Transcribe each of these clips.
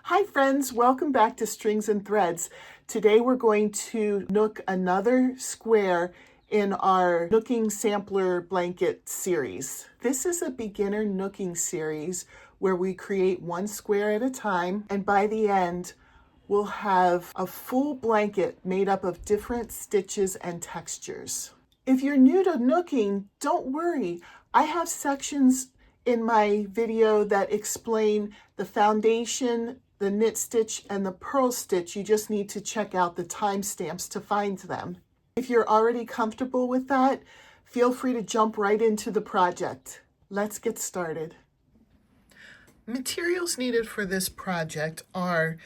Hi friends, welcome back to Strings and Threads. Today we're going to nook another square in our Knooking Sampler Blanket series. This is a beginner nooking series where we create one square at a time, and by the end we'll have a full blanket made up of different stitches and textures. If you're new to nooking, don't worry. I have sections in my video that explain the foundation, the knit stitch, and the purl stitch. You just need to check out the timestamps to find them. If you're already comfortable with that, feel free to jump right into the project. Let's get started. Materials needed for this project are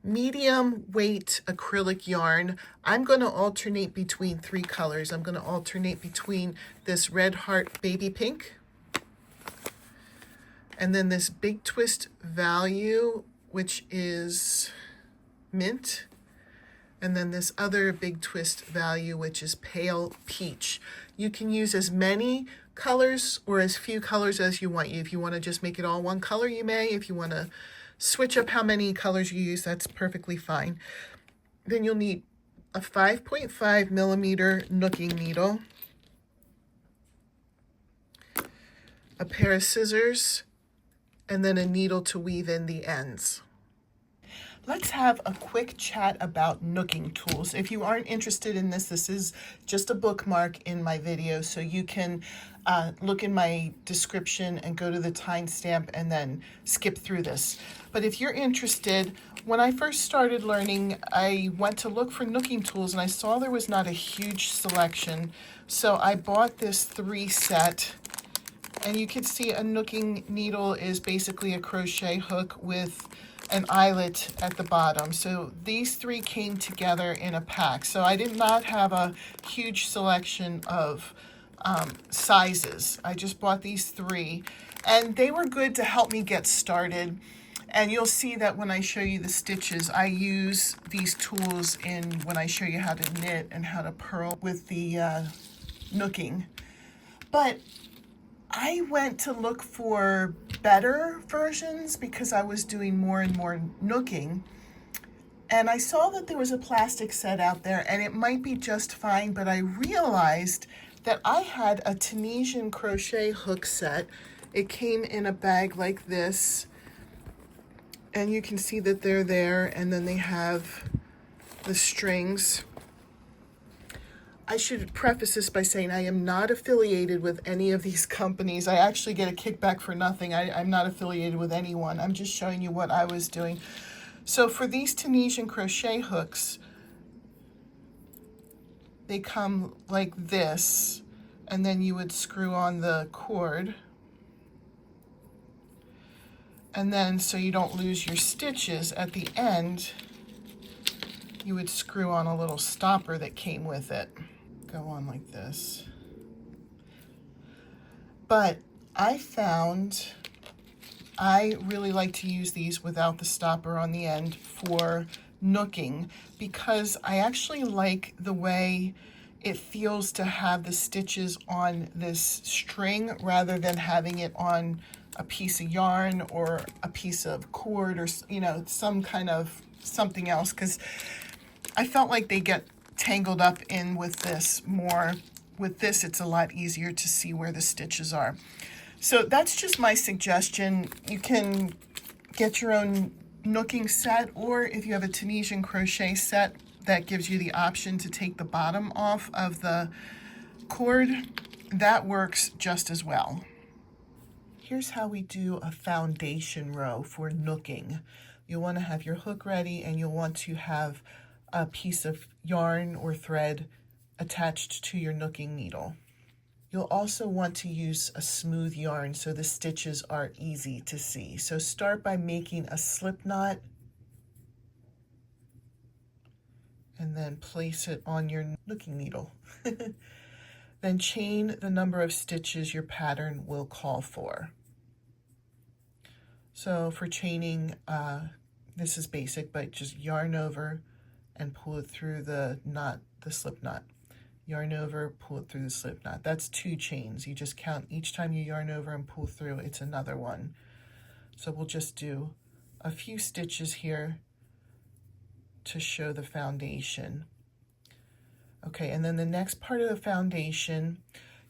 medium weight acrylic yarn. I'm going to alternate between three colors. I'm going to alternate between this Red Heart Baby Pink, and then this Big Twist Value, which is mint, and then this other Big Twist Value, which is Pale Peach. You can use as many colors or as few colors as you want. If you want to just make it all one color, you may. If you want to switch up how many colors you use, that's perfectly fine. Then you'll need a 5.5 millimeter nooking needle, a pair of scissors, and then a needle to weave in the ends. Let's have a quick chat about Knooking Tools. If you aren't interested in this, this is just a bookmark in my video, so you can look in my description and go to the timestamp and then skip through this. But if you're interested, when I first started learning, I went to look for Knooking Tools and I saw there was not a huge selection. So I bought this 3 set. And you can see a nooking needle is basically a crochet hook with an eyelet at the bottom. So these 3 came together in a pack. So I did not have a huge selection of sizes. I just bought these 3, and they were good to help me get started. And you'll see that when I show you the stitches, I use these tools when I show you how to knit and how to purl with the nooking. But I went to look for better versions because I was doing more and more nooking. And I saw that there was a plastic set out there, and it might be just fine, but I realized that I had a Tunisian crochet hook set. It came in a bag like this, and you can see that they're there, and then they have the strings. I should preface this by saying I am not affiliated with any of these companies. I actually get a kickback for nothing. I'm not affiliated with anyone. I'm just showing you what I was doing. So for these Tunisian crochet hooks, they come like this, and then you would screw on the cord. And then, so you don't lose your stitches, at the end, you would screw on a little stopper that came with it. Go on like this. But I found I really like to use these without the stopper on the end for nooking, because I actually like the way it feels to have the stitches on this string rather than having it on a piece of yarn or a piece of cord, or some kind of something else, because I felt like they get tangled up in with this more. With this, it's a lot easier to see where the stitches are. So that's just my suggestion. You can get your own nooking set, or if you have a Tunisian crochet set, that gives you the option to take the bottom off of the cord. That works just as well. Here's how we do a foundation row for nooking. You'll want to have your hook ready, and you'll want to have a piece of yarn or thread attached to your nooking needle. You'll also want to use a smooth yarn so the stitches are easy to see. So start by making a slip knot, and then place it on your nooking needle. Then chain the number of stitches your pattern will call for. So for chaining, this is basic, but just yarn over and pull it through the knot, the slip knot. Yarn over, pull it through the slip knot. That's 2 chains. You just count each time you yarn over and pull through, it's another one. So we'll just do a few stitches here to show the foundation. Okay, and then the next part of the foundation,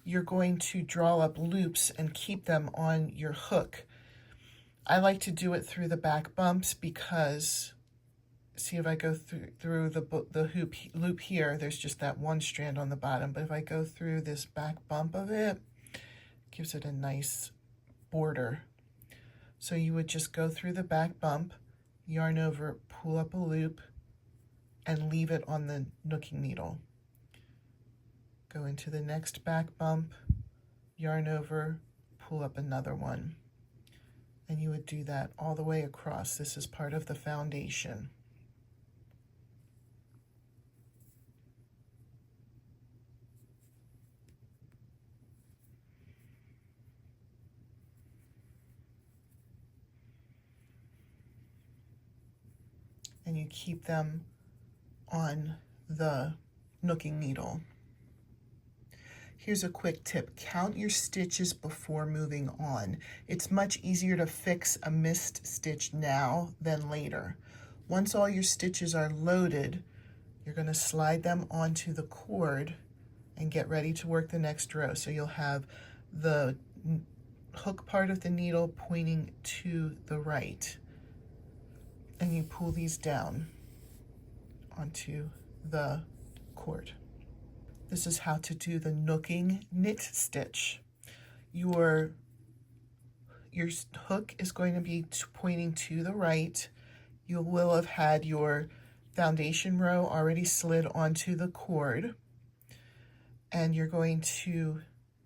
you're going to draw up loops and keep them on your hook. I like to do it through the back bumps because, see, if I go through the loop here, there's just that one strand on the bottom, but if I go through this back bump of it, it gives it a nice border. So you would just go through the back bump, yarn over, pull up a loop, and leave it on the nooking needle. Go into the next back bump, yarn over, pull up another one. And you would do that all the way across. This is part of the foundation. And you keep them on the nooking needle. Here's a quick tip. Count your stitches before moving on. It's much easier to fix a missed stitch now than later. Once all your stitches are loaded, you're going to slide them onto the cord and get ready to work the next row. So you'll have the hook part of the needle pointing to the right. And you pull these down onto the cord. This is how to do the nooking knit stitch. Your hook is going to be pointing to the right. You will have had your foundation row already slid onto the cord. And you're going to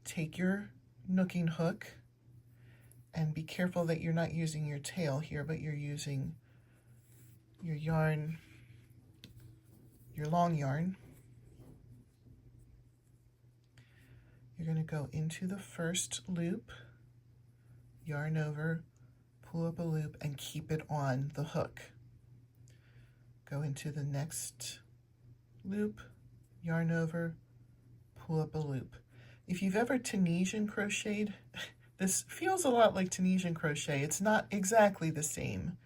take your nooking hook, and be careful that you're not using your tail here, but you're using your yarn, your long yarn. You're going to go into the first loop, yarn over, pull up a loop, and keep it on the hook. Go into the next loop, yarn over, pull up a loop. If you've ever Tunisian crocheted, this feels a lot like Tunisian crochet. It's not exactly the same,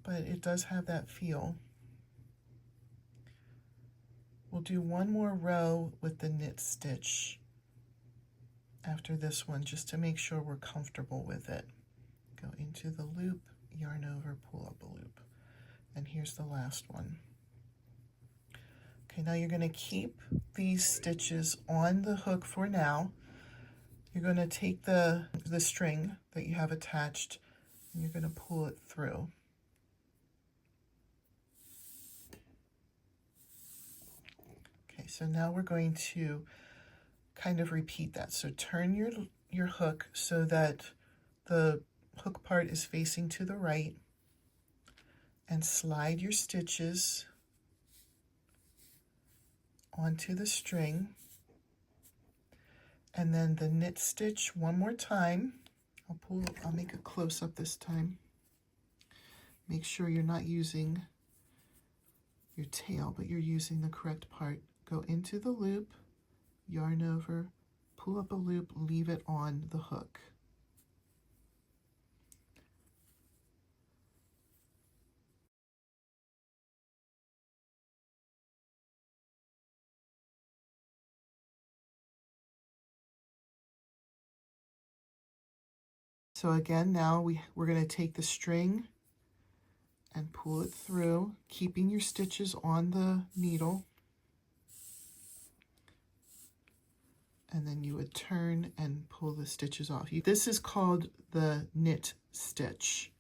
but it does have that feel. We'll do one more row with the knit stitch after this one, just to make sure we're comfortable with it. Go into the loop, yarn over, pull up a loop. And here's the last one. Okay, now you're going to keep these stitches on the hook for now. You're going to take the string that you have attached, and you're going to pull it through. So now we're going to kind of repeat that. So turn your hook so that the hook part is facing to the right, and slide your stitches onto the string, and then the knit stitch one more time. I'll make a close up this time. Make sure you're not using your tail, but you're using the correct part. Go into the loop, yarn over, pull up a loop, leave it on the hook. So again, now we're going to take the string and pull it through, keeping your stitches on the needle. And then you would turn and pull the stitches off. This is called the knit stitch.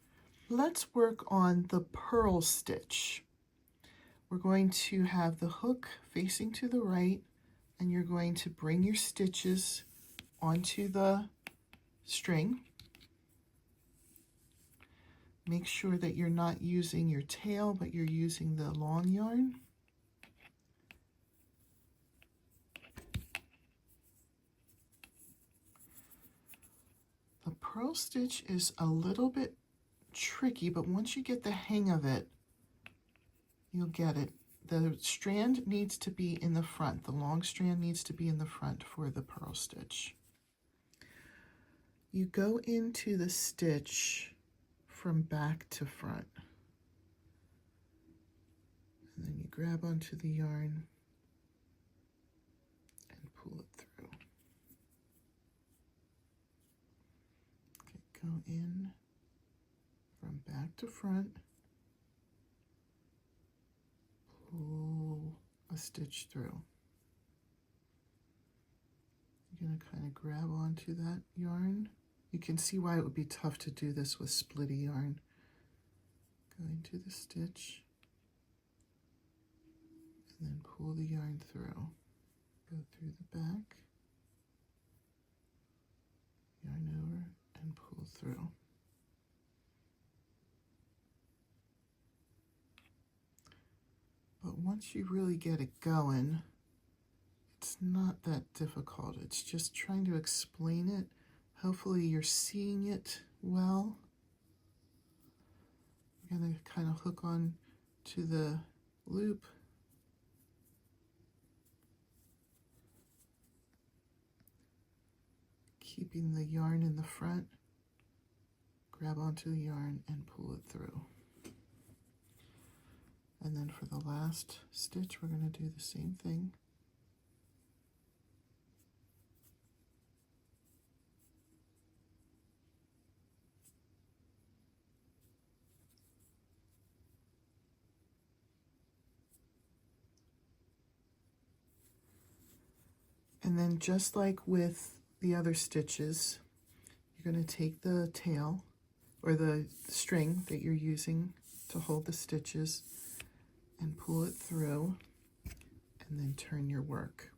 Let's work on the purl stitch. We're going to have the hook facing to the right, and you're going to bring your stitches onto the string. Make sure that you're not using your tail, but you're using the long yarn. The purl stitch is a little bit tricky, but once you get the hang of it, you'll get it. The strand needs to be in the front. The long strand needs to be in the front for the purl stitch. You go into the stitch from back to front. And then you grab onto the yarn and pull it through. Okay, go in from back to front, pull a stitch through. You're going to kind of grab onto that yarn. You can see why it would be tough to do this with splitty yarn. Go into the stitch and then pull the yarn through. Go through the back, yarn over, and pull through. But once you really get it going, it's not that difficult. It's just trying to explain it. Hopefully you're seeing it well. You're going to kind of hook on to the loop. Keeping the yarn in the front. Grab onto the yarn and pull it through. And then for the last stitch, we're going to do the same thing. And then just like with the other stitches, you're going to take the tail or the string that you're using to hold the stitches and pull it through and then turn your work.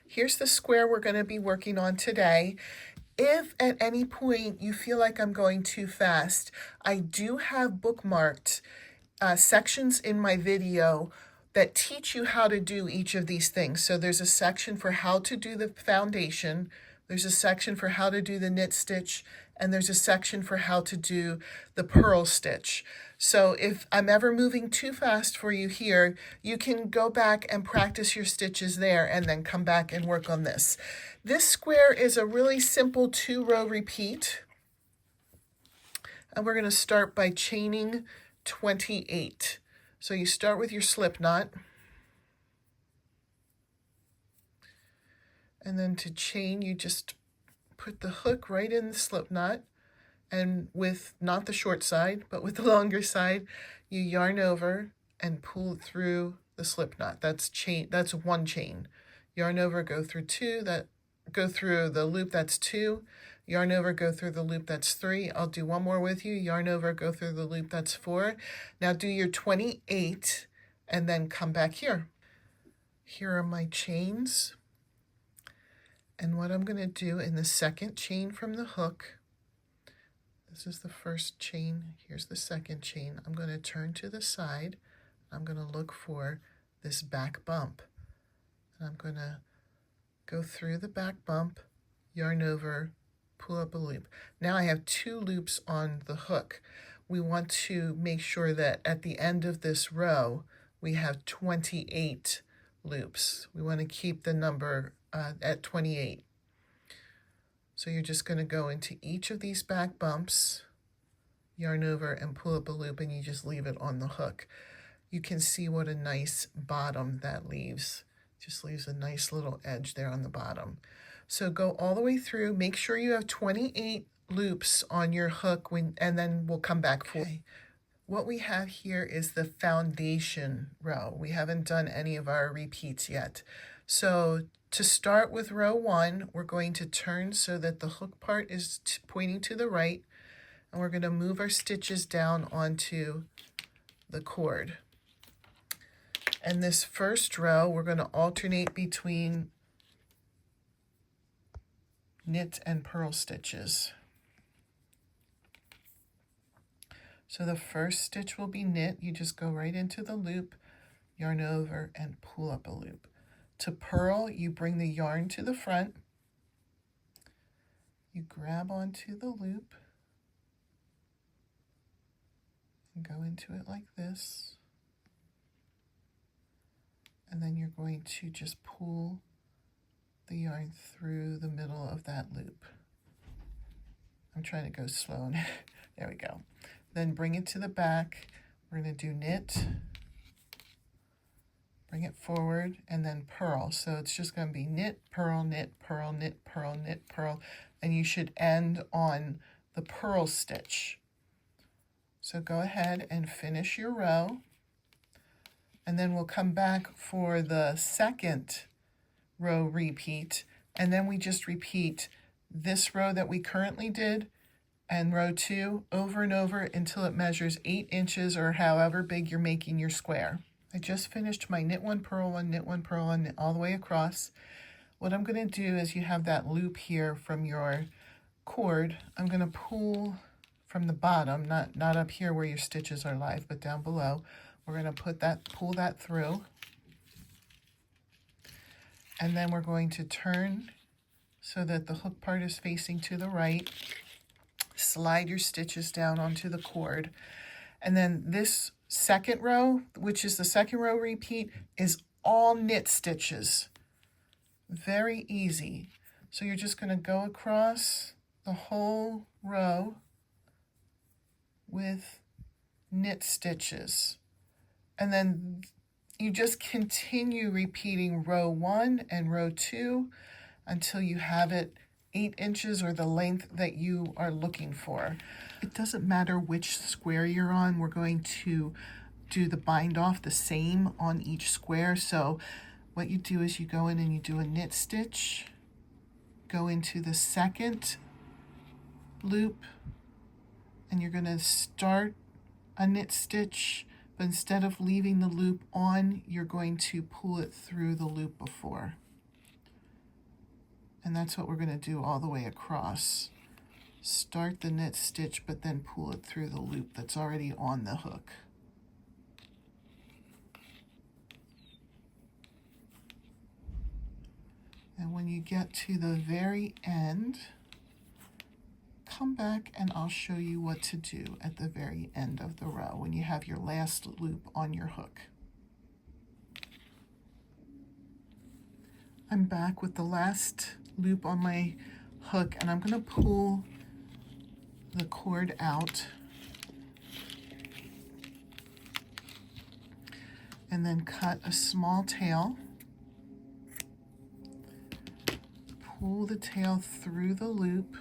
Here's the square we're going to be working on today. If at any point you feel like I'm going too fast, I do have bookmarked sections in my video that teach you how to do each of these things. So there's a section for how to do the foundation, there's a section for how to do the knit stitch, and there's a section for how to do the purl stitch. So if I'm ever moving too fast for you here, you can go back and practice your stitches there and then come back and work on this. This square is a really simple 2-row repeat. And we're going to start by chaining 28. So you start with your slip knot. And then to chain, you just put the hook right in the slip knot. And with not the short side, but with the longer side, you yarn over and pull it through the slip knot. That's one chain. Yarn over, go through 2, go through the loop, that's 2. Yarn over, go through the loop, that's 3. I'll do one more with you. Yarn over, go through the loop, that's 4. Now do your 28 and then come back here. Here are my chains. And what I'm going to do in the second chain from the hook, this is the first chain, here's the second chain. I'm going to turn to the side. I'm going to look for this back bump. And I'm going to go through the back bump, yarn over, pull up a loop. Now I have 2 loops on the hook. We want to make sure that at the end of this row, we have 28 loops. We want to keep the number at 28. So you're just going to go into each of these back bumps, yarn over and pull up a loop, and you just leave it on the hook. You can see what a nice bottom that leaves. Just leaves a nice little edge there on the bottom. So go all the way through, make sure you have 28 loops on your hook, and then we'll come back for it. What we have here is the foundation row. We haven't done any of our repeats yet. So to start with row 1, we're going to turn so that the hook part is pointing to the right, and we're going to move our stitches down onto the cord. And this first row, we're going to alternate between knit and purl stitches. So the first stitch will be knit. You just go right into the loop, yarn over, and pull up a loop. To purl, you bring the yarn to the front. You grab onto the loop and go into it like this. And then you're going to just pull the yarn through the middle of that loop. I'm trying to go slow and There we go. Then bring it to the back. We're going to do knit, bring it forward, and then purl. So it's just going to be knit, purl, knit, purl, knit, purl, knit, purl, and you should end on the purl stitch. So go ahead and finish your row, and then we'll come back for the second row repeat, and then we just repeat this row that we currently did and row 2 over and over until it measures 8 inches or however big you're making your square. I just finished my knit 1, purl 1, knit 1, purl 1, knit all the way across. What I'm going to do is, you have that loop here from your cord. I'm going to pull from the bottom, not up here where your stitches are live, but down below. We're going to pull that through, and then we're going to turn so that the hook part is facing to the right. Slide your stitches down onto the cord, and then this second row, which is the second row repeat, is all knit stitches. Very easy. So you're just going to go across the whole row with knit stitches, and then you just continue repeating row 1 and row 2 until you have it 8 inches or the length that you are looking for. It doesn't matter which square you're on. We're going to do the bind off the same on each square. So what you do is you go in and you do a knit stitch, go into the second loop, and you're going to start a knit stitch, but instead of leaving the loop on, you're going to pull it through the loop before. And that's what we're going to do all the way across. Start the knit stitch, but then pull it through the loop that's already on the hook. And when you get to the very end, come back and I'll show you what to do at the very end of the row when you have your last loop on your hook. I'm back with the last loop on my hook, and I'm going to pull the cord out and then cut a small tail. Pull the tail through the loop,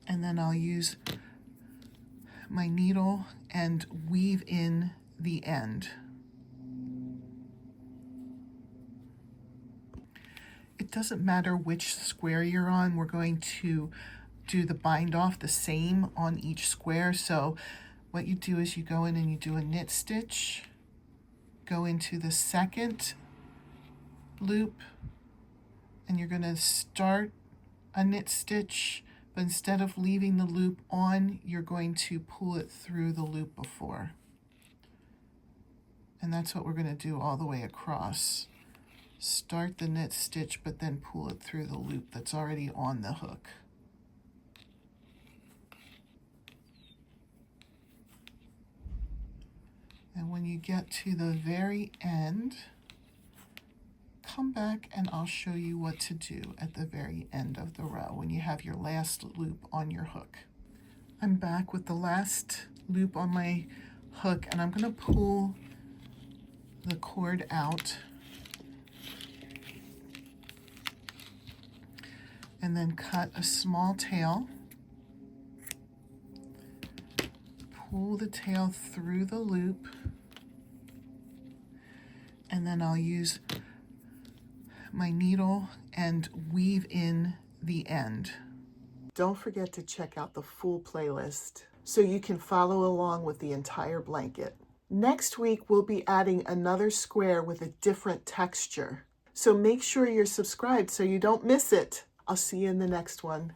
and then I'll use my needle and weave in the end. It doesn't matter which square you're on. We're going to do the bind off the same on each square. So what you do is you go in and you do a knit stitch, go into the second loop, and you're going to start a knit stitch, but instead of leaving the loop on, you're going to pull it through the loop before. And that's what we're going to do all the way across. Start the knit stitch, but then pull it through the loop that's already on the hook. And when you get to the very end, come back and I'll show you what to do at the very end of the row when you have your last loop on your hook. I'm back with the last loop on my hook, and I'm going to pull the cord out and then cut a small tail. Pull the tail through the loop, and then I'll use my needle and weave in the end. Don't forget to check out the full playlist so you can follow along with the entire blanket. Next week, we'll be adding another square with a different texture. So make sure you're subscribed so you don't miss it. I'll see you in the next one.